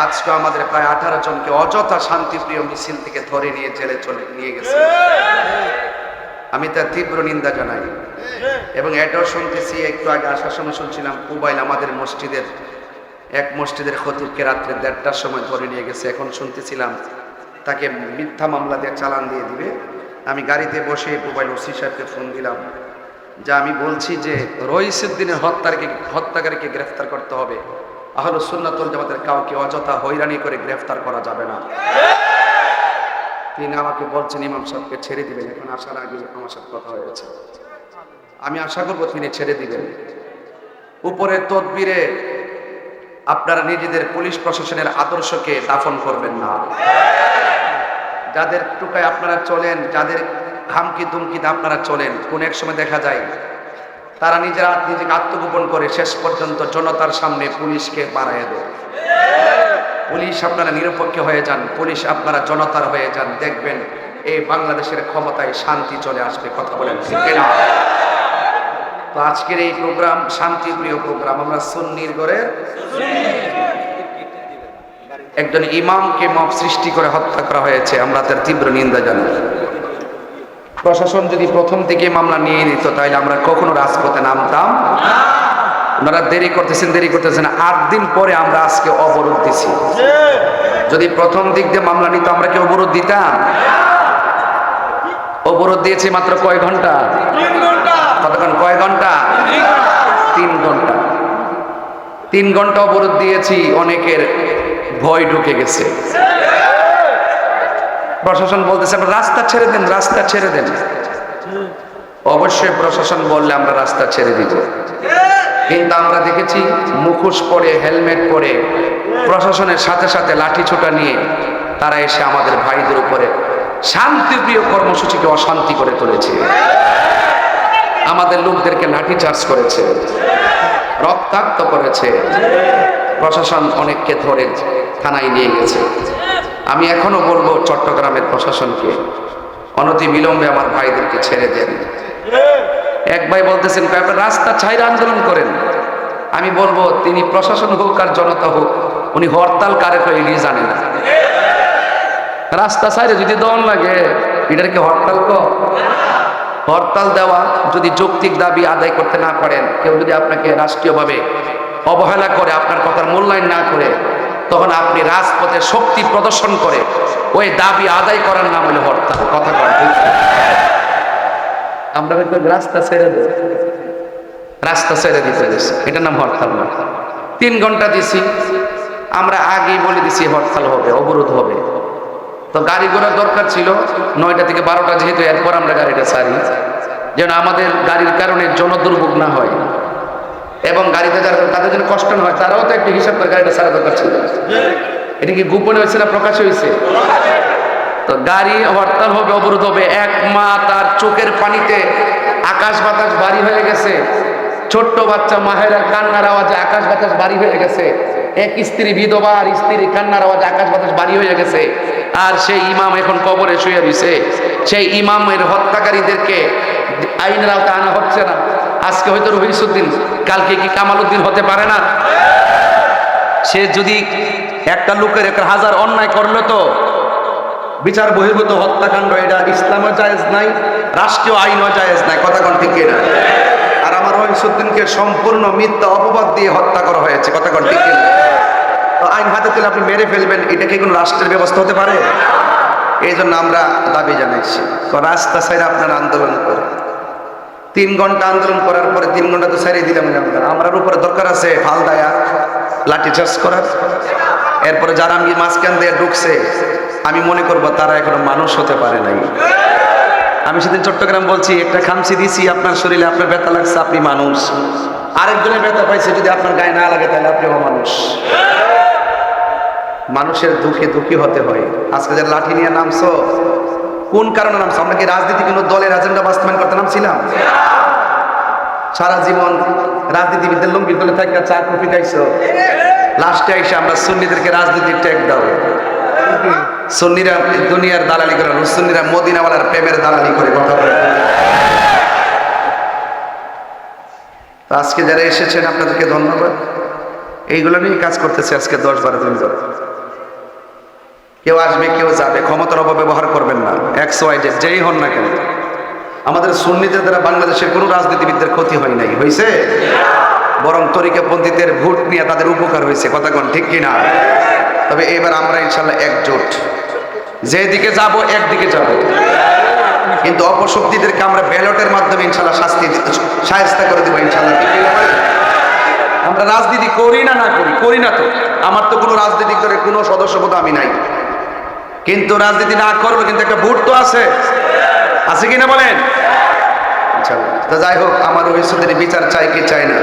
আজকে আমাদের প্রায় 18 জনকে অযথা শান্তিপ্রিয় মিছিল থেকে ধরে নিয়ে জেলে নিয়ে গেছে। আমি তার তীব্র নিন্দা জানাই। এবং এটাও শুনতেছি, একটু আগে আসার সময় শুনছিলাম কুবাইল আমাদের মসজিদের এক মসজিদের খতিবকে রাত্রে 1:30টার সময় ধরে নিয়ে গেছে। এখন শুনতেছিলাম তাকে মিথ্যা মামলা দিয়ে চালান দিয়ে দিবে। আমি গাড়িতে বসে কুবাইল ওসি সাহেবকে ফোন দিলাম, যা আমি বলছি যে রইসুদ্দিনের হত্যাকারীকে গ্রেফতার করতে হবে। আহলুস সুন্নাত ওয়াল জামাতের কাউকে অযথা হয়রানি করে গ্রেফতার করা যাবে না। তিনি আমাকে বলছেন ইমাম সাহেবকে ছেড়ে দিবেন। এখন আসার আগে আমার সাথে কথা হয়েছে, আমি আশা করব তিনি ছেড়ে দিবেন। উপরে তদবিরে আপনারা নিজেদের পুলিশ প্রশাসনের আদর্শকে দাফন করবেন না। যাদের টুকায় আপনারা চলেন, যাদের হামকি দুমকিতে আপনারা চলেন, কোন এক সময় দেখা যায় তারা নিজেকে আত্মগোপন করে শেষ পর্যন্ত জনতার সামনে পুলিশকে বাড়ায় দেয়। পুলিশ আপনারা নিরপেক্ষ হয়ে যান, পুলিশ আপনারা জনতার হয়ে যান, দেখবেন এই বাংলাদেশের ক্ষমতায় শান্তি চলে আসবে। কথা বলেন ঠিক না? তো আজকের এই প্রোগ্রাম শান্তিপ্রিয় প্রোগ্রাম। আমরা সুন্নির ঘরে একজন ইমামকে মব সৃষ্টি করে হত্যা করা হয়েছে, আমরা তার তীব্র নিন্দা জানাই। প্রশাসন যদি প্রথম থেকে মামলা নিয়ে নিত তাহলে আমরা কখনো রাজপথে নামতাম না। ওনারা দেরি করতেছেন 8 দিন পরে আমরা আজকে অবরোধ দিছি। যদি প্রথম দিক দিয়ে মামলা নিত আমরা কি অবরোধ দিতাম? অবরোধ দিয়েছি মাত্র কয় ঘন্টা? 3 ঘন্টা। কতক্ষণ? কয় ঘন্টা? 3 ঘন্টা। 3 ঘন্টা অবরোধ দিয়েছি, অনেকের ভয় ঢুকে গেছে। প্রশাসন বলতেছে রাস্তা ছেড়ে দেন, রাস্তা ছেড়ে দেন। অবশ্যই প্রশাসন বললে আমরা রাস্তা ছেড়ে দিব, কিন্তু আমরা দেখেছি মুখোশ পরে, হেলমেট পরে, প্রশাসনের সাথে সাথে লাঠি ছোটা নিয়ে তারা এসে আমাদের ভাইদের উপরে শান্তিপ্রিয় কর্মসূচিকে অশান্তি করে তুলেছে। আমাদের লোকদেরকে লাঠি চার্জ করেছে, রক্তাক্ত করেছে। প্রশাসন অনেককে ধরে থানায় নিয়ে গেছে। আমি এখনো বলবো চট্টগ্রামের প্রশাসনকে অনতি বিলম্বে আমার ভাইদেরকে ছেড়ে দেন। এক ভাই বলতেছেন আপনারা রাস্তা ছাইরে আন্দোলন করেন। আমি বলবো তিনি প্রশাসন হোক আর জনতা হোক, উনি হরতাল কারে কই এলি জানেন না। রাস্তা ছাইরে যদি দন লাগে এটার কি হরতাল কো? হরতাল দেওয়া যদি যৌক্তিক দাবি আদায় করতে না পারেন, কেউ যদি আপনাকে রাষ্ট্রীয়ভাবে অবহেলা করে, আপনার কথার মূল্যায়ন না করে, তখন আপনি রাজপথে শক্তি প্রদর্শন করে ওই দাবি আদায় করার নাম হলো হরতাল। কথা কন ঠিক? আমরা রাস্তা ছেড়ে দেব, রাস্তা ছেড়ে দিতে গেছি, এটার নাম হরতাল না। 3 ঘন্টা দিছি, আমরা আগেই বলে দিছি হরতাল হবে, অবরোধ হবে। তো গাড়ি ঘোড়ার দরকার ছিল 9টা থেকে 12টা, যেহেতু এরপর আমরা গাড়িটা ছাড়ি যেন আমাদের গাড়ির কারণে জনদুর্ভোগ না হয় এবং গাড়িতে যারা তাদের জন্য কষ্ট না হয়, তারাও তো একটু হিসাব করে গাড়িটা ছাড়া দরকার ছিল। এটা কি গোপনে হয়েছে না প্রকাশ হয়েছে? তো গাড়ি হরতাল হবে, অবরোধ হবে। এক মা তার চোখের পানিতে আকাশ বাতাস ভারী হয়ে গেছে, ছোট্ট বাচ্চা মাহেরা কান্নার আওয়াজে আকাশ বাতাস ভারী হয়ে গেছে, এক স্ত্রী বিধবা আর স্ত্রী কান্নার আওয়াজে আকাশ বাতাস ভারী হয়ে গেছে। আর সেই ইমাম এখন কবরে শুয়ে রয়েছে। সেই ইমামের হত্যাকারীদেরকে আইনের আওতায় আনা হচ্ছে না। আজকে হয়তো রহিসুদ্দিন, কালকে কি কামাল উদ্দিন হতে পারে না? সে যদি একটা লোকের 1000 অন্যায় করলো তো বিচার বহির্ভূত হত্যাকাণ্ড, এটা ইসলামও জায়েজ নাই, রাষ্ট্রীয় আইনও জায়েজ নাই। কথা কোন ঠিক না? আর আমার রহিসুদ্দিনকে সম্পূর্ণ মিথ্যা অপবাদ দিয়ে হত্যা করা হয়েছে। কথা কোন ঠিক না? তো আইন হাতে তুলে আপনি মেরে ফেলবেন, এটা কি কোনো রাষ্ট্রের ব্যবস্থা হতে পারে? এই জন্য আমরা দাবি জানাইছি তো রাস্তা সাইডে আপনারা আন্দোলন করে 3 ঘন্টা আন্দোলন করার পরে 3 ঘন্টা তো সারিয়ে দিলাম। আমরার উপরে দরকার আছে ফাল দায়া লাঠি চার্জ করার। এরপরে যারা আমি মাঝখান দিয়ে ঢুকছে, আমি মনে করব তারা এখনো মানুষ হতে পারে নাই। আমি সেদিন চট্টগ্রাম বলছি, একটা খামচি দিছি আপনার শরীরে, আপনার ব্যথা লাগছে, আপনি মানুষ। আরেকজনের ব্যথা পাইছে, যদি আপনার গায়ে না লাগে তাহলে আপনিও মানুষ। মানুষের দুঃখে দুঃখী হতে হয়। আজকে যারা লাঠি নিয়ে নামছো, কোন কারণে নামছো? আমরা কি রাজনীতি কোনো দলের এজেন্ডা বাস্তবায়ন করতে নামছিলাম? সারা জীবন রাজনীতিবিদদের লুঙ্গি দলে থাকা চা কফি খাইছো, লাস্টে এসে আমরা সুন্নিদেরকে রাজনীতির ট্যাগ দাও। সুন্নিরা দুনিয়ার দালালি করে, সুন্নিরা মদিনাওয়ালার প্রেমের দালালি করে। কথা বলে তো আজকে যারা এসেছেন আপনাদেরকে ধন্যবাদ। এইগুলো নিয়ে কাজ করতেছে আজকে 10-12 দিন ধরে। কেউ আসবে কেউ যাবে, ক্ষমতার অপব্যবহার করবেন না, এক্স ওয়াই জেড যেই হন না কেন। আমাদের সুন্নিদের দ্বারা বাংলাদেশের কোনো রাজনীতিবিদদের ক্ষতি হয় নাই, হয়েছে? বরং তরিকাপন্থীদের ভোট নিয়ে তাদের উপকার হয়েছে, কথা কোন ঠিক কিনা? তবে এবার আমরা ইনশাল্লাহ একজোট, যেদিকে যাব একদিকে যাব, কিন্তু অপশক্তিদেরকে আমরা ব্যালটের মাধ্যমে ইনশাল্লাহ শায়েস্তা করে দেবো ইনশাল্লাহ, ঠিক কিনা? আমরা রাজনীতি করি না করি না তো, আমার তো কোনো রাজনীতি করে কোনো সদস্যপদ আমি নাই, কিন্তু রাজনীতি না করবো, কিন্তু একটা ভোট তো আছে কিনা বলেন? তো যাই হোক, আমার ওই সুদের বিচার চাই কি চাই না?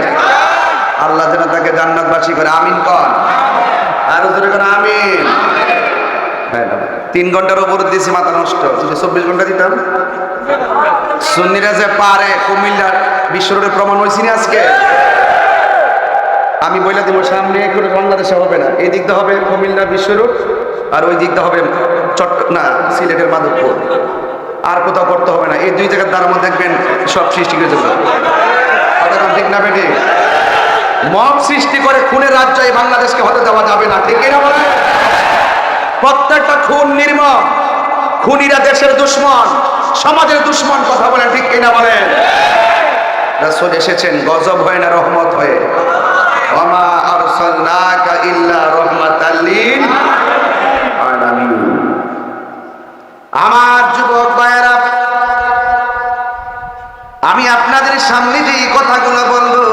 আল্লাহ যেন তাকে জান্নাতবাসী করে, আমিন কর, আরো জোরে করে আমিন। 3 ঘন্টার উপর দিয়েছি, মাথা নষ্ট, 24 ঘন্টা দিতাম। সুন্নিরা যে পারে, কুমিল্লার বিশ্ব রোডে প্রমাণ হয়েছি না আজকে। আমি বলে দিব, সামনে কোনো বাংলাদেশে হবে না, এই দিকটা হবে কুমিল্লা বিশ্ব রোড, আর ওই দিকটা হবে সিলেটের মাধবপুর, আর কোথাও করতে হবে না। এই 2 জায়গার দ্বারা মধ্যে দেখবেন সব সৃষ্টি করে দেবো, ঠিক না বেটি? মব সৃষ্টি করে খুনের রাজ্য এই বাংলাদেশকে হতে দেওয়া যাবে না, ঠিক কিনা বলে? প্রত্যেকটা খুন নির্মম, খুনিরা দেশের দুশ্মন, সমাজের দুশ্মন, কথা বলেন ঠিক কিনা বলেন? রাসূল এসেছেন গজব হয় না রহমত হয়ে, ওয়ামা আরসালনাকা ইল্লা রাহমাতাল লিল আলামিন। আমার যুবক ভাইয়েরা, আমি আপনাদের সামনে যে কথাগুলো বলবো,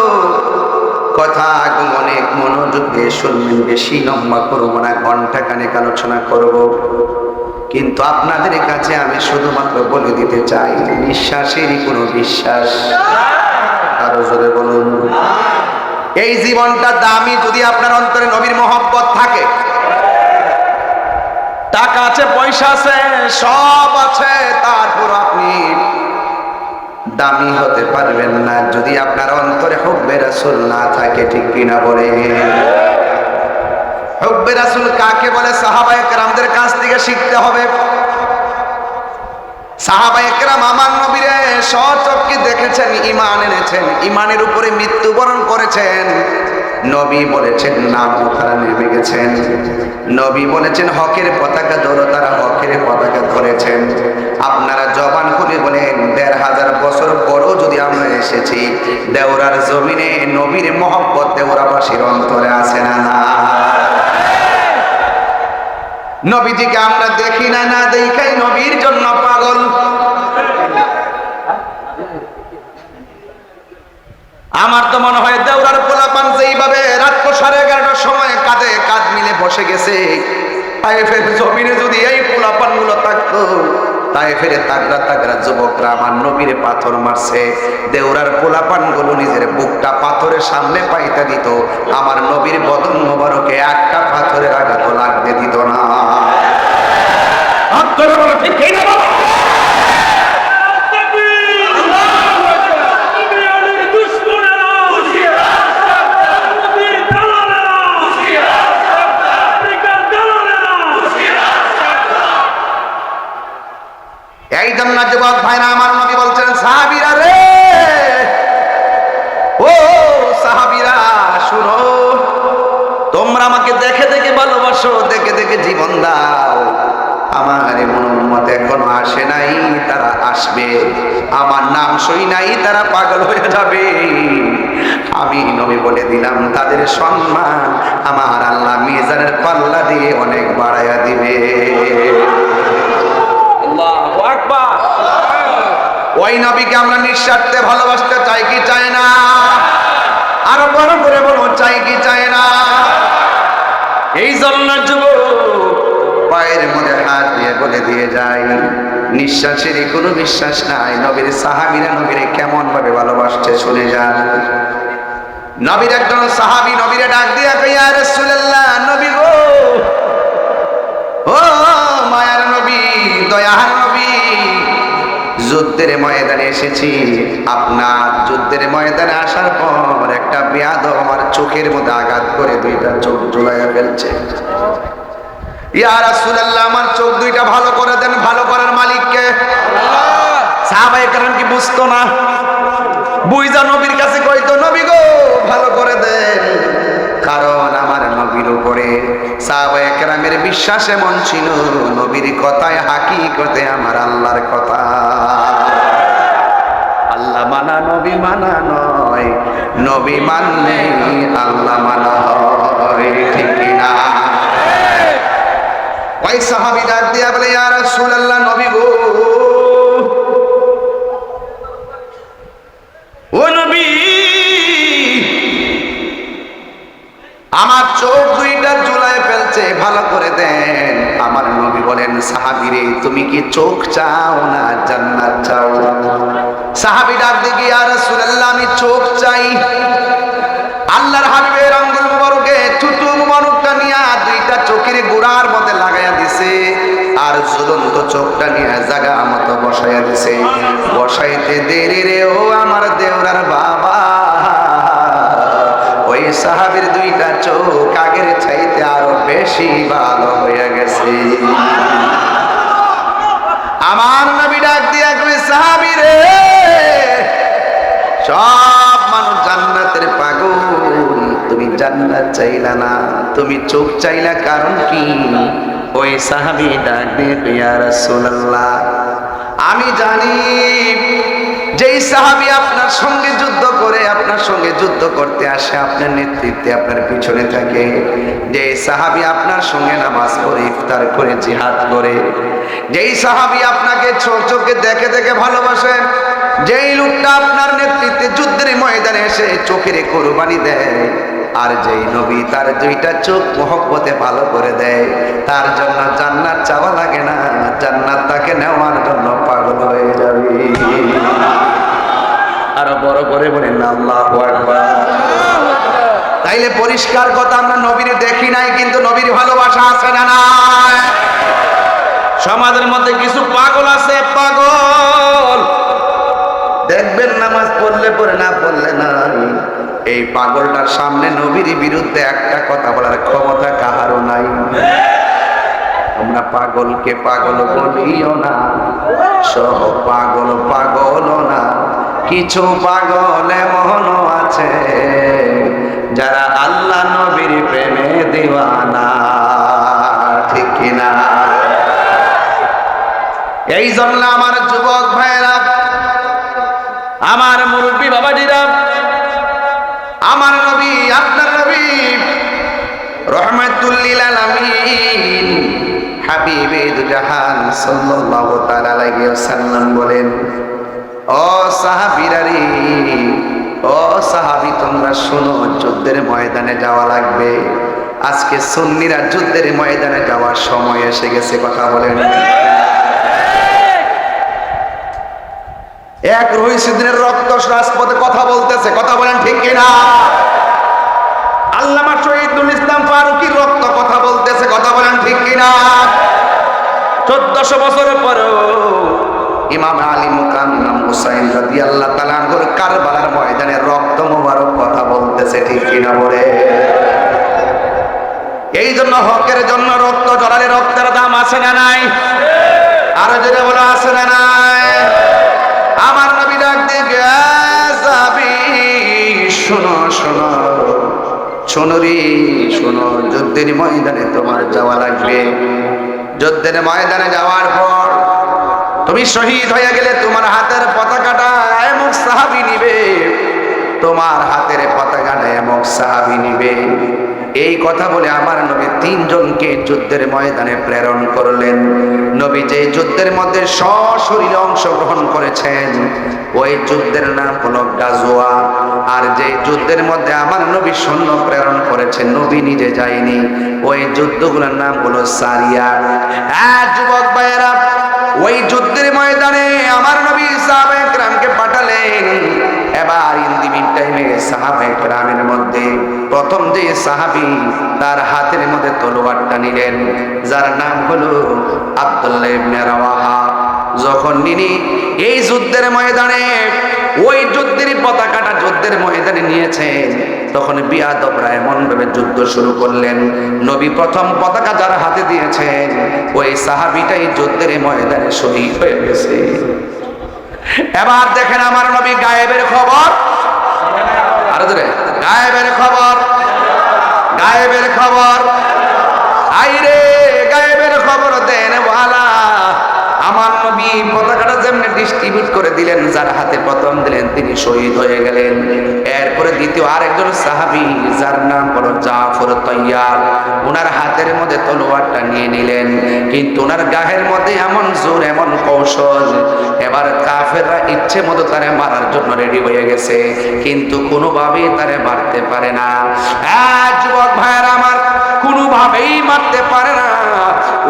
কথাগুলো অনেক মনোযোগ দিয়ে শুনবেন, বেশি লম্বা করবো না, ঘন্টা খানেক আলোচনা করব, কিন্তু আপনাদের কাছে আমি শুধুমাত্র বলে দিতে চাই, নিঃশ্বাসেরই কোনো বিশ্বাস। আরো জোরে বলুন। এই জীবনটা দামি যদি আপনার অন্তরে নবীর মহব্বত থাকে, টাকা আছে, পয়সা আছে, সব আছে, তারপর আপনি দামি হতে পারবেন না যদি আপনার অন্তরে হুব্বে রাসূল না থাকে, ঠিক কিনা বলে? হুব্বে রাসূল কাকে বলে? সাহাবায়ে কেরামদের কাছ থেকে শিখতে হবে। সাহাবায়ে কেরাম আমার নবীরে স্বচক্ষে দেখেছেন, ঈমান এনেছেন, ঈমানের উপরে মৃত্যুবরণ করেছেন। নবী বলেছেন নাম তারা নেমে গেছেন, নবী বলেছেন হকের পতাকা ধরো, তারা হকের পতাকা ধরেছেন। আপনারা জবান খুলে বলেন ১৫০০ বছর পরও যদি আমরা এসেছি, দেওরার জমিনে নবীর মহব্বত দেওরাবাসীর অন্তরে আছে না? না, নবীজিকে আমরা দেখি না, না দেখাই নবীর জন্য পাগল। আমার তো মনে হয় দেওরার পোলাপান যেইভাবে রাত 11:30টার সময় কাঁধে কাঁধ মিলে বসে গেছে, তায়েফের জমিনে যদি এই পোলাপান গুলো থাকতো, তায়েফের তাগড়া তাগড়া যুবকরা আমার নবীরে পাথর মারছে, দেওরার পোলাপান গুলো নিজের বুকটা পাথরের সামনে পাইতে দিত, আমার নবীর বদন মোবারকে একটা পাথরের আঘাত লাগতে দিত না। এই জন্য যুবক ভাইরা আমার নবী বলছেন, সাহাবীরা রে, ও সাহাবীরা শুনো, তোমরা আমাকে দেখে দেখে ভালোবাসো, দেখে দেখে জীবন দাও, আমার এমন উম্মত এখনো আসে নাই, তারা আসবে, আমার নাম শুই নাই, তারা পাগল হয়ে যাবে। আমি নবী বলে দিলাম, তাদের সম্মান আমার আল্লাহ মিজানের পাল্লা দিয়ে অনেক বাড়াইয়া দিবে। আল্লাহু আকবার। ওই নবীকে আমরা নিঃস্বার্থে ভালোবাসতে চাই কি চাই না? আরো বড় করে বলো, চাই কি চাই না? এই জন্য যুবক পায়ের মধ্যে হাত দিয়ে বলে দিয়ে যায়, নিঃশ্বাসের কোনো বিশ্বাস নাই। নবীর সাহাবীরা নবীরে কেমন ভাবে ভালোবাসছে শুনে যান। নবীর একজন সাহাবী নবীরে ডাক দিয়া কই, ইয়া রাসূলুল্লাহ, নবী গো, ও মায়ার নবী, দয়ার নবী, যুদ্ধের ময়দানে এসেছি, আপনার যুদ্ধের ময়দানে আসার পর একটা বেয়াদব আমার চোখের মধ্যে আঘাত করে 2টা চোখ জ্বলাইয়া ফেলছে। ইয়া রাসূলুল্লাহ, আমার চোখ 2টা ভালো করে দেন, ভালো করার মালিক কে? আল্লাহ। সাহাবায়ে কেরাম কি বুঝতো না? বুইজা নবীর কাছে কইতো, নবী গো ভালো করে দেন, কারণ আমার নবীর উপরে সাহাবায়ে কেরামের বিশ্বাস এমন ছিল, নবীর কথায় হাকিকতে আমার আল্লাহর কথা। আল্লাহ মানা নবী মানা নয়, নবী মানলে আল্লাহ মানা হয়, ঠিক কিনা? ওই সাহাবী ডাক দিয়া বলে, ইয়া রাসূলুল্লাহ, নবী গো, ও নবী, আমার চোখ দুইটা ঝুলায় ফেলছে, ভালো করে দেন। আমার নবী বলেন, সাহাবীরে, তুমি কি চোখ চাও না জান্নাত চাও? সাহাবী ডাক দিয়ে, ইয়া রাসূলুল্লাহ, আমি চোখ চাই। আল্লাহর হাবিবের আঙ্গুল মুবারকে থুতু মুবারকটা নিয়া দুইটা চোখের গোড়ার মধ্যে লাগাইয়া দিছে, আর ঝুলন্ত চোখটা নিয়ে জায়গা মতো বসাইয়া দিছে। বসাইতে দেরি রে ও আমার দেওরার বাবা, ওই সাহাবীর দুইটা চোখ আগের চাইতে আরো বেশি ভালো হয়ে গেছে। আমার নবী ডাক দিয়া কই, সাহাবী রে, সব মানুষ জান্নাতের পাগল, তুমি জান্নাত চাইলা না, তুমি চোখ চাইলা, কারণ কি? ওই সাহাবী ডাক দিয়ে, ইয়া রাসূলুল্লাহ, আমি জানি যেই সাহাবী আপনার সঙ্গে যুদ্ধ করে, আপনার সঙ্গে যুদ্ধ করতে আসে, আপনার নেতৃত্বে, আপনার পিছনে থাকে, যেই সাহাবী আপনার সঙ্গে নামাজ পড়ে, ইফতার করে, জিহাদ করে, যেই সাহাবী আপনাকে চোখে দেখে দেখে ভালোবাসে, যেই লোকটা আপনার নেতৃত্বে যুদ্ধের ময়দানে এসে চোখের কোরবানি দেয়, আর যেই নবী তার দুইটা চোখ মহব্বতে ভালো করে দেয়, তার জন্য জান্নাত চাওয়া লাগে না, জান্নাত তাকে নেওয়ার জন্য পাগল হয়ে যাবে। আরো বড় করে বলেন আল্লাহু আকবার। তাইলে পরিষ্কার কথা, আমরা নবীর দেখি নাই, কিন্তু নবীর ভালোবাসা আছে না নাই? সমাজের মধ্যে কিছু পাগল আছে, পাগল দেখবেন নামাজ পড়লে পড়ে, না পড়লে নাই। এই পাগলটার সামনে নবীর বিরুদ্ধে একটা কথা বলার ক্ষমতা কাহারও নাই। আমরা পাগলকে পাগল বলিও না, সব পাগল পাগল না, কিছু পাগল এমনও আছে যারা আল্লাহ নবীর প্রেমে দিওয়ানা, ঠিক কিনা? এই জন্য আমার যুবক ভাইরা, আমার মুরব্বী বাবাজিরা, আমার নবী, আপনার নবী রাহমাতুল লিল আলামিন হাবিবে দু জাহান সাল্লাল্লাহু তাআলা আলাইহি ওয়াসাল্লাম বলেন, ও সাহাবীরা রে, ও সাহাবী, তোমরা শোনো, যুদ্ধের ময়দানে যাওয়া লাগবে। আজকে সুন্নিরা যুদ্ধের ময়দানে যাওয়ার সময় এসে গেছে, কথা বলেন। এক রহিসুদ্দিনের রক্ত রাজপথে কথা বলতেছে, কথা বলেন ঠিক কিনা? আল্লামা শহীদুল ইসলাম ফারুকীর রক্ত কথা বলতেছে, কথা বলেন ঠিক কিনা? 1400 বছরের পরেও ইমাম আলী মুকাররম হুসাইন রাদিয়াল্লাহু তাআলা আনহুর কারবালার ময়দানে রক্ত মোবারক কথা বলতেছে, ঠিক কিনা বলে? এই জন্য হকের জন্য রক্ত ঝরালে রক্তের দাম আছে না নাই? আরো যেটা বলে আছে না নাই? আমার নবী ডাক দিয়ে, সাহাবী শোনো শোনো শোনো রে, শোনো, যুদ্ধের ময়দানে তোমার যাওয়া লাগবে। যুদ্ধের ময়দানে যাওয়ার পর তুমি শহীদ হয়ে গেলে তোমার হাতের পতাকাটা এমক সাহাবী নিবে, তোমার হাতের পতাকাটা এমক সাহাবী নিবে। এই কথা বলে আমার নবী 3 জনকে যুদ্ধের ময়দানে প্রেরণ করলেন। নবী যে যুদ্ধের মধ্যে সশরীরে অংশগ্রহণ করেছেন, ওই যুদ্ধের নাম হলো গাজওয়া। আর যে যুদ্ধের মধ্যে আমার নবী সৈন্য প্রেরণ করেছেন, নবী নিজে যায়নি, ওই যুদ্ধগুলোর নাম হলো সারিয়া। হ্যাঁ যুবক ভাইয়েরা, ওই যুদ্ধের ময়দানে আমার নবী সাহাবায়ে কেরামকে পাঠালেন। এবার ইন দি মিন টাইমে সাহাবায়ে কেরামের মধ্যে প্রথম যে সাহাবী তার হাতের মধ্যে তলোয়ারটা নিলেন, যার নাম হলো আব্দুল্লাহ ইবনে রাওয়াহা। যখন তিনি এই যুদ্ধের ময়দানে ওই যুদ্ধের পতাকাটা যুদ্ধের ময়দানে নিয়েছেন, তখন বিয়াদবরা এমন ভাবে যুদ্ধ শুরু করলেন, নবী প্রথম পতাকা যার হাতে দিয়েছেন ওই সাহাবীটাই যুদ্ধের ময়দানে শহীদ হয়ে গেছে। এবার দেখেন আমার নবী গায়েবের খবর, আরো ধরে গায়েবের খবর, গায়েবের খবর। দিলেন, যার হাতে প্রথম দিলেন তিনি শহীদ হয়ে গেলেন। এরপরে দ্বিতীয় আরেকজন সাহাবী যার নাম হলো জাফর তাইয়ার, ওনার হাতের মধ্যে তলোয়ারটা নিয়ে নিলেন, কিন্তু ওনার গায়ের মধ্যে এমন জোর এমন কৌশল, এবার কাফেররা ইচ্ছে মতো তারে মারার জন্য রেডি হয়ে গেছে, কিন্তু কোনোভাবেই তারে মারতে পারে না। যুবক ভাইয়েরা আমার, কোনোভাবেই মারতে পারে না।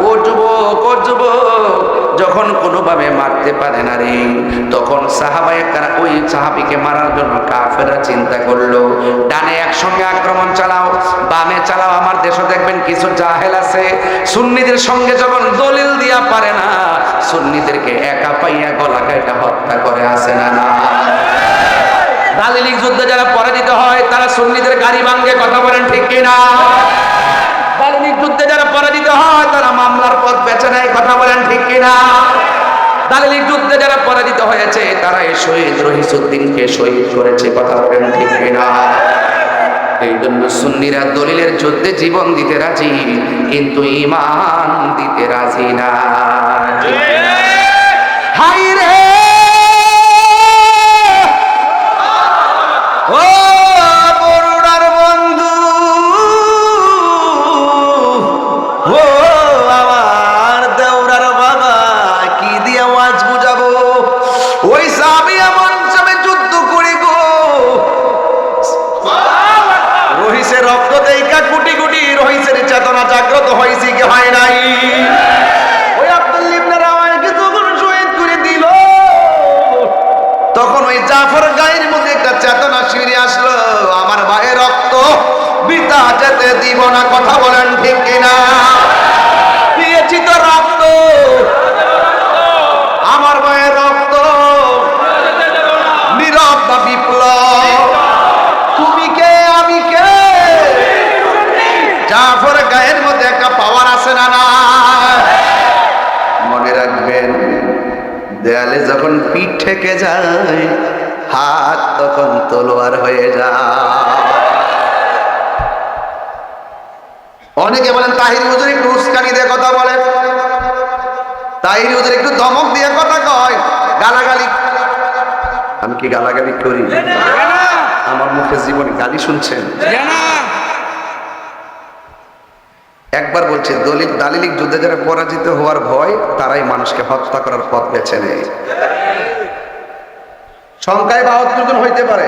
ও যুবক, ও যুবক, যখন কোনোভাবে মারতে পারে না রে, তখন সাহাবায়ে কেরাম ওই সাহাবীকে মারার জন্য কাফেররা চিন্তা করলো, ডানে একসঙ্গে আক্রমণ চালাও, বামে চালাও। আমার দেশে দেখবেন কিছু জাহেল আছে, সুন্নিদের সঙ্গে যখন দলিল দিয়া পারে না, সুন্নিদেরকে একা পাইয়া গলা কাইটা হত্যা করে, আসে না না? দালিলিক যুদ্ধে যারা পরাজিত হয় তারা সুন্নিদের গাড়ি ভাঙ্গে, কথা বলেন ঠিক কিনা? দালিলিক যুদ্ধে যারা পরাজিত হয় তারা মামলার পথ বেছে নেয়, কথা বলেন ঠিক কিনা? দালিলিক যুদ্ধে যারা পরাজিত হয়েছে তারা এই শহীদ রহিসউদ্দিনকে শহীদ করেছে, কথা বলেন ঠিক কিনা? এই জন্য সুন্নিরা দলিলের যুদ্ধে জীবন দিতে রাজি, কিন্তু ঈমান দিতে রাজি না। হায় রে ও বরুণার বন্ধু, ও আমার দেওরার বাবা, কি দিয়ে ওয়াজ বুঝাবো? ওই সাহাবী এমন সময় যুদ্ধ করে গো, রহিসের রক্ত দেইকা কোটি কোটি রহিসের চেতনা জাগ্রত হয়েছে কি হয় নাই? ওই আব্দুল্লাহ ইবনে রাওয়াহকে যখন শহীদ করে দিল, তখন ওই জাফর গায়ের মধ্যে একটা চেতনা ফিরে আসলো, আমার ভাইয়ের রক্ত বৃথা যেতে দিব না, কথা বলেন ঠিক কিনা? দিয়েছি তো রক্ত, আমার ভাইয়ের রক্ত, নীরব না বিপ্লব, তুমি কে আমি কে? জাফর গায়ের মধ্যে একটা পাওয়ার আছে না না? মনে রাখবেন, দেয়ালে যখন পিঠ ঠেকে যায়, হাত তখন তলোয়ার হয়ে যায়। অনেকে বলেন তাহির হুজুর একটু উস্কানি দিয়ে কথা বলে, তাহির হুজুর একটু ধমক দিয়ে কথা কয়, গালাগালি। আমি কি গালাগালি করি? আমার মুখে জীবনে গালি শুনছেন? একবার বলছে, দালিলিক যুদ্ধে যারা পরাজিত হওয়ার ভয়, তারাই মানুষকে হত্যা করার পথ বেছে নেয়। সংখ্যায় ৭২ জন হইতে পারে,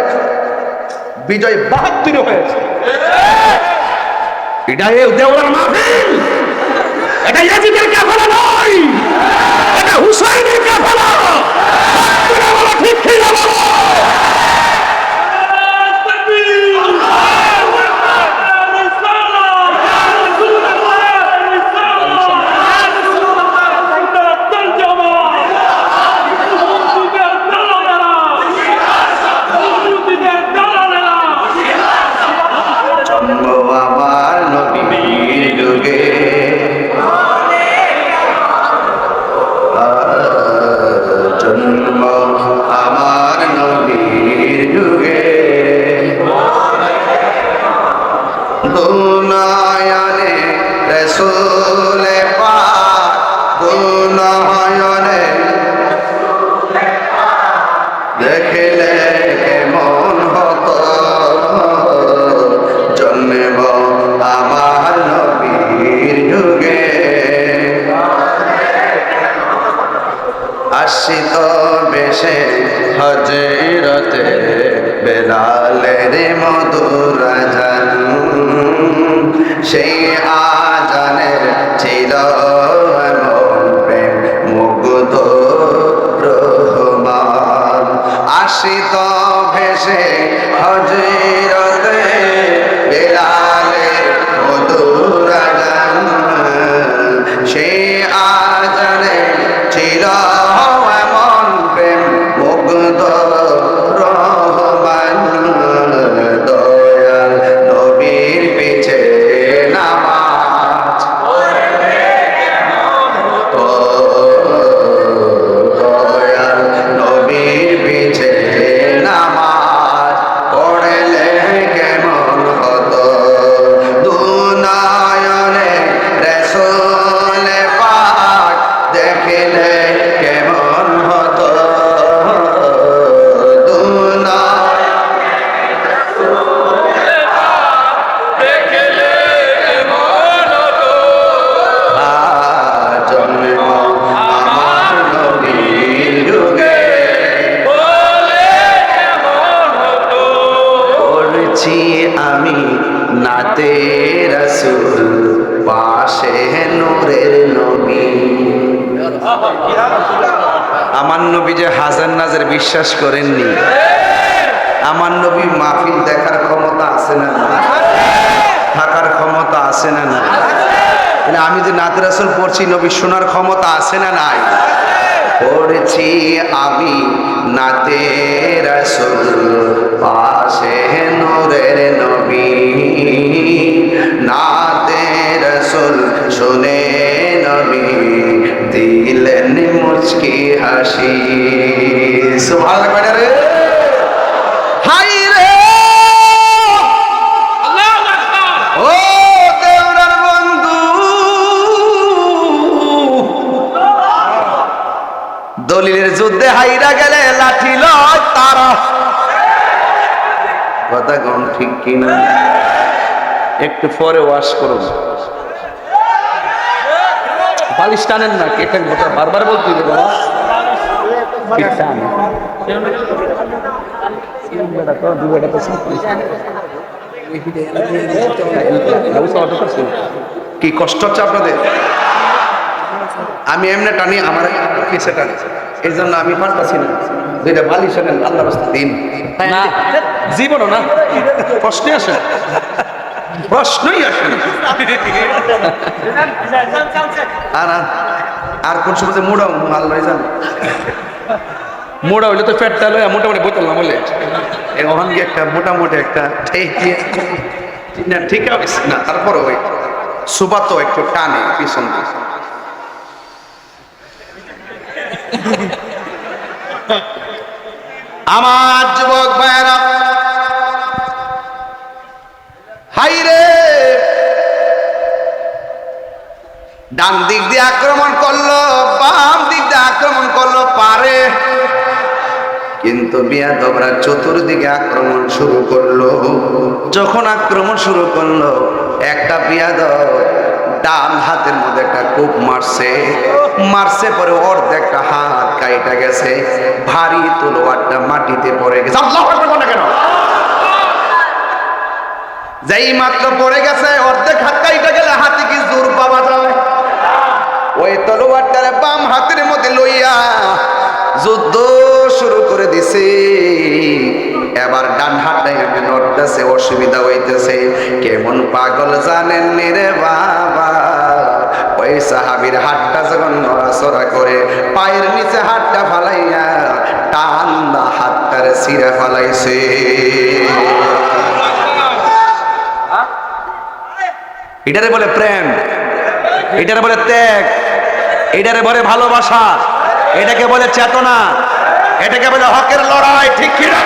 বিজয় ৭২ হয়েছে। এটা দেওয়ার মাহফিল, এটা ইয়াজিদের কাফেলা নয়, এটা হুসাইনের কাফেলা। ঠিক ঠিক দেখলে কেমন হতো, জন্ম আমার নবীর যুগে, আসিত বেশে হযরতে বেলালের মধুর আযান, সেই আযানের ছিল এমন প্রেম মুগ্ধ রহমান। আসিত ভেসে হযরতে বেলালের মধুর আযান, সেই আযানে ছিল এমন প্রেম মুগ্ধ রহমান। দয়াল নবীর পিছে নামাজ পাশে নূরের নবী। আমার নবী যে হাজার নাজের বিশ্বাস করেননি? আমার নবী মাহফিল দেখার ক্ষমতা আছে না না? থাকার ক্ষমতা আছে না না? আমি যে নাত রাসূল পড়ছি, নবী শোনার ক্ষমতা আছে না নাই? পড়ছি আমি নাতে রাসূল পাশে নূরের নবী, নাতে রাসূল শুনে নবী দিলেন মুচকি হাসি। সুবহানাল্লাহ রে। হাই রে ও দেওরার বন্ধু, দলিলের যুদ্ধে হাইরা গেলে লাঠি লয় তারা। কথা কম ঠিক কিনা? একটু পরে ওয়াশ করুন। বালিশ টানেন না, কেটেন কথা বারবার বলতে হবে বাবা। ঠিক টান। কি কষ্ট হচ্ছে আপনাদের? আমি এমনি টানি, আমার পিছে টানি, এই জন্য আমি পারতাছি না। যেটা বালিশ আনেন আল্লাহ রাস্তা দিন না, জীবনও না, প্রশ্নই আসে না, প্রশ্নই আসে না। আর কোন সময় মোড়াও আল্লাহ জানে। মোড়া হইলে তো ফ্যাটটা লয় মোটামুটি বোতল না বলে ওখান গিয়ে একটা মোটামুটি একটা ঠিক আছে না, তারপরে ওই সুবা তো একটু টানে পিছন দিয়ে। আমার যুবক ভাইয়েরা, হাই রে, ডান দিক দিয়ে আক্রমণ করলো, বাম দিক দিয়ে আক্রমণ করলো পারে, কিন্তু বিয়াদবরা চতুর্দিকে আক্রমণ শুরু করলো। যখন আক্রমণ শুরু করলো, একটা বিয়াদব ডান হাতের মধ্যে একটা কূপ মারছে পরে অর্ধেকটা হাত কাইটা গেছে, ভারী তলোয়ারটা মাটিতে পড়ে গেছে। আল্লাহু আকবার বলে কেন? যেই মাত্র পড়ে গেছে, অর্ধেক হাত কাইটা গেলে হাতে কি জোর পাওয়া যায়? ওই তলোয়ারটারে বাম হাতের মধ্যে লইয়া যুদ্ধ শুরু করে দিছে। এবার ডান হাতটা এমনি নড়তেছে, অসুবিধা হইতেছে। কেমন পাগল জানেন রে বাবা, ওই সাহাবীর হাতটা যখন নড়াচড়া করে, পায়ের নিচে হাতটা ফালাইয়া টান্দা হাতটারে ছিঁড়ে ফালাইছে। এটারে বলে প্রেম, এটারে বলে ত্যাগ, এটারে বলে ভালোবাসা, এটাকে বলে চেতনা, এটাকে বলে হকের লড়াই। ঠিক কি না?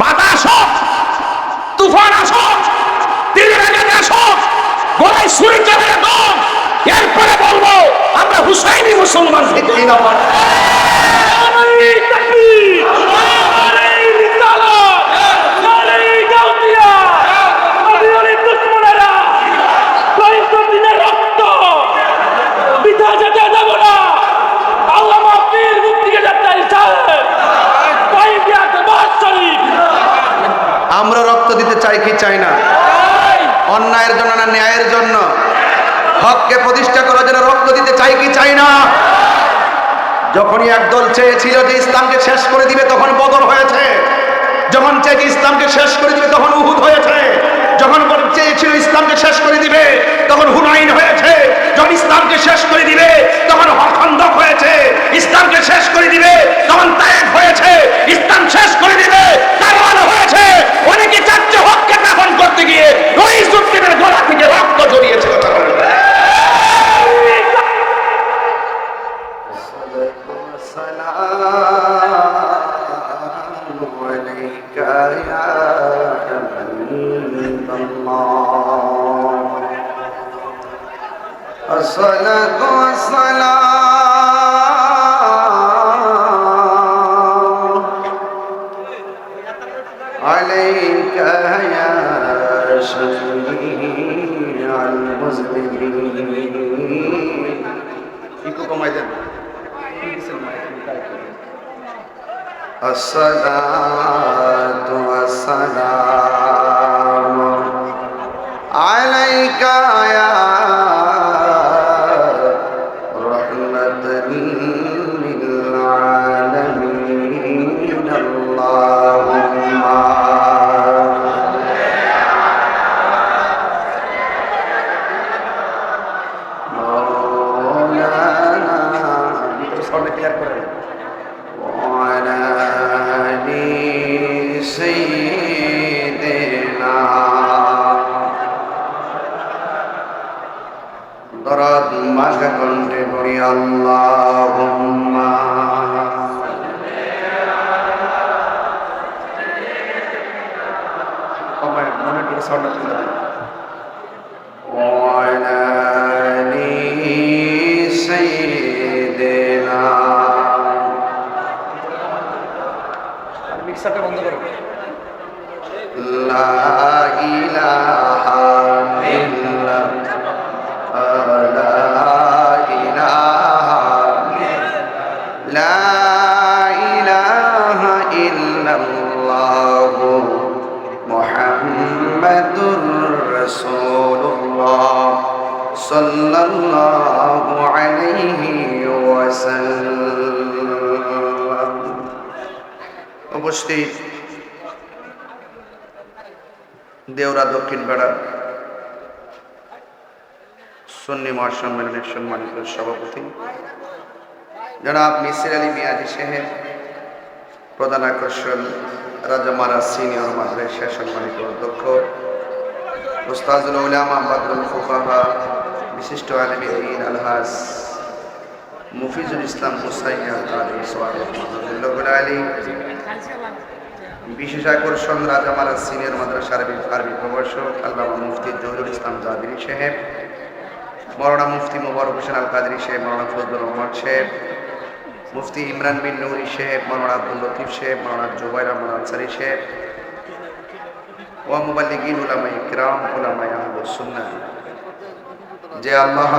বাতাস হোক, তুফান আসুক, তীরের আঘাত আসুক, গলায় ছুরি চালিয়ে দাও, এরপরে বলবো আমরা হুসাইনি মুসলমান। ঠিক কি না? আমরা রক্ত দিতে চাই কি চাই না? অন্যায়ের জন্য না ন্যায়ের জন্য? হককে প্রতিষ্ঠা করার জন্য রক্ত দিতে চাই কি চাই না? যখনই একদল চেয়েছিল যে ইসলামকে শেষ করে দিবে, তখন বদর হয়েছে। যখন চেয়েছে ইসলামকে শেষ করে দিবে, তখন উহুদ হয়েছে। যখন চেয়েছিল ইসলামকে শেষ করে দিবে, তখন হুনাইন হয়েছে। যখন ইসলামকে শেষ করে দিবে, তখন খন্দক হয়েছে। ইসলামকে শেষ করে দিবে, তখন তায়েফ হয়েছে। ইসলাম শেষ করে দিবে, কারওয়ান হয়েছে। অনেকে চাচ্ছে হককে দাফন করতে গিয়ে ওই সুন্নিদের গলা থেকে রক্ত ঝরিয়েছে। الصلاة والسلام عليك يا شفيع المذنبين. الصلاة والسلام عليك يا رحمة للعالمين اللهم وعلى آل سيدنا দরদ মাঝে কণ্ঠে পড়ি আল্লাহুম্মা মনে করে সাউন্ড তুলে দেন وعلى آل سيدنا মিক্সারটা বন্ধ করো لا إله إلا لا إله إلا الله محمد رسول الله صلى الله عليه وسلم উপস্থিত দেওরা দক্ষিণ পাড়া সুন্নি মহাসম্মেলনের সম্মানিত সভাপতি জনাব মিসির আলী মিয়াজি সাহেব, প্রধান আকর্ষণ রাজামারা সিনিয়র মাদ্রাসা সম্মানিত অধ্যক্ষ উস্তাজুল উলামা বাদরুল ফুকাহা, বিশিষ্ট আলেম দ্বীন আলহাজ মুফিজুল ইসলাম হুসাইন আল কাদরি সাহেব আলী, বিশেষ আকর্ষণ রাজামারা সিনিয়র মাদ্রাসা আরবি প্রভাষক আল্লামা মুফতি জহুরুল ইসলাম জাবিরি সাহেব, মৌলানা মুফতি মুবারক হোসেন আল কাদরি সাহেব, মৌলানা ফজলুর রহমান সাহেব, মুফতি ইমরান বিন নুরি সাহেব, মৌলানা আব্দুল লতিফ সাহেব, মৌলানা জুবাইর রহমান আনসারী সাহেব, ওয়া মুবাল্লিগিন উলামায়ে কিরাম, উলামায়ে আহলুস সুন্নাহ। যে আল্লাহ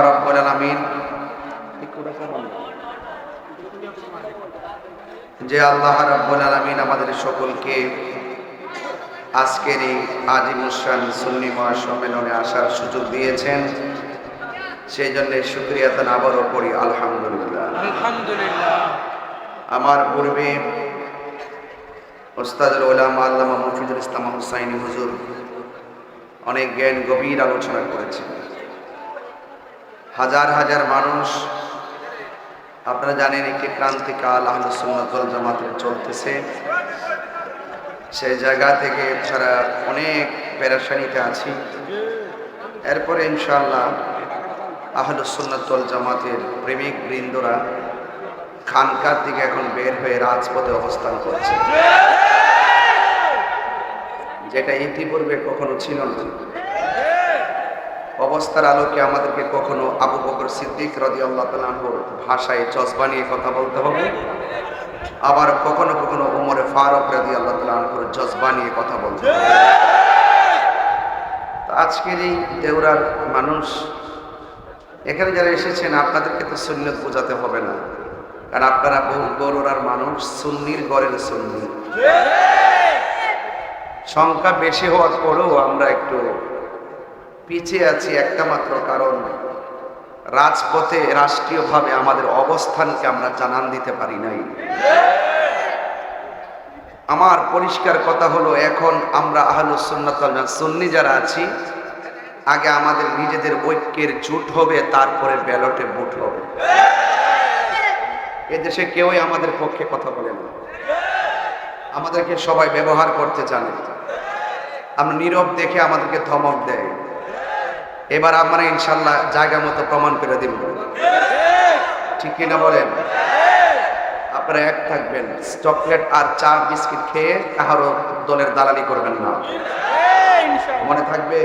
রাব্বুল আলামিন আমাদের সকলকে আজকের এই আজিমুসান সুন্নি মহাসম্মেলনে আসার সুযোগ দিয়েছেন, সেই জন্য শুকরিয়া তান আবারও করি আলহামদুলিল্লাহ। আমার পূর্বে ওস্তাদুল উলামা আল্লামা মুফিজুল ইসলাম হুসাইনি হুজুর অনেক জ্ঞান গভীর আলোচনা করেছেন। হাজার হাজার মানুষ, আপনারা জানেন একটি ক্রান্তিকাল আহলুস সুন্নাত ওয়াল জামাতের চলতেছে, সেই জায়গা থেকে ছাড়া অনেক পেরেশানিতে আছি। এরপরে ইনশাআল্লাহ আহলুস সুন্নাত ওয়াল জামাতের প্রেমিক বৃন্দরা খানকার দিকে এখন বের হয়ে রাজপথে অবস্থান করছে, যেটা ইতিপূর্বে কখনো ছিল না। অবস্থার আলোকে আমাদেরকে কখনো আবু বকর সিদ্দিক রাদিয়াল্লাহু তাআলা আনহুর ভাষায় জজবা নিয়ে কথা বলতে হবে, আবার কখনো কখনো ওমর ফারুক রাদিয়াল্লাহু তাআলা আনহুর জজবা নিয়ে কথা বলতে হবে। আজকের এই দেওরার মানুষ এখানে যারা এসেছেন, আপনাদেরকে তো সুন্নত বোঝাতে হবে না, কারণ আপনারা বগুড়ার মানুষ, সুন্নির ঘরের সুন্নি। সংখ্যা বেশি হওয়ার পরেও আমরা একটু পিছিয়ে আছি একটা মাত্র কারণ, রাজপথে রাষ্ট্রীয়ভাবে আমাদের অবস্থানকে আমরা জানান দিতে পারি নাই। আমার পরিষ্কার কথা হলো, এখন আমরা আহলুস সুন্নাত ওয়াল জামাত সুন্নি যারা আছি, আগে আমাদের নিজেদের ঐক্যের জোট হবে, তারপরে ব্যালটে ভোট হবে। এদেশে কেউই আমাদের পক্ষে কথা বলে না, আমাদেরকে সবাই ব্যবহার করতে জানে। আমরা নীরব দেখে আমাদেরকে ধমক দেয়। এবার আমরা ইনশাল্লাহ জায়গা মতো প্রমাণ করে দিব, ঠিক কিনা বলেন? আপনারা এক থাকবেন, চকলেট আর চা বিস্কিট খেয়ে কাহারও দলের দালালি করবেন না, মনে থাকবে।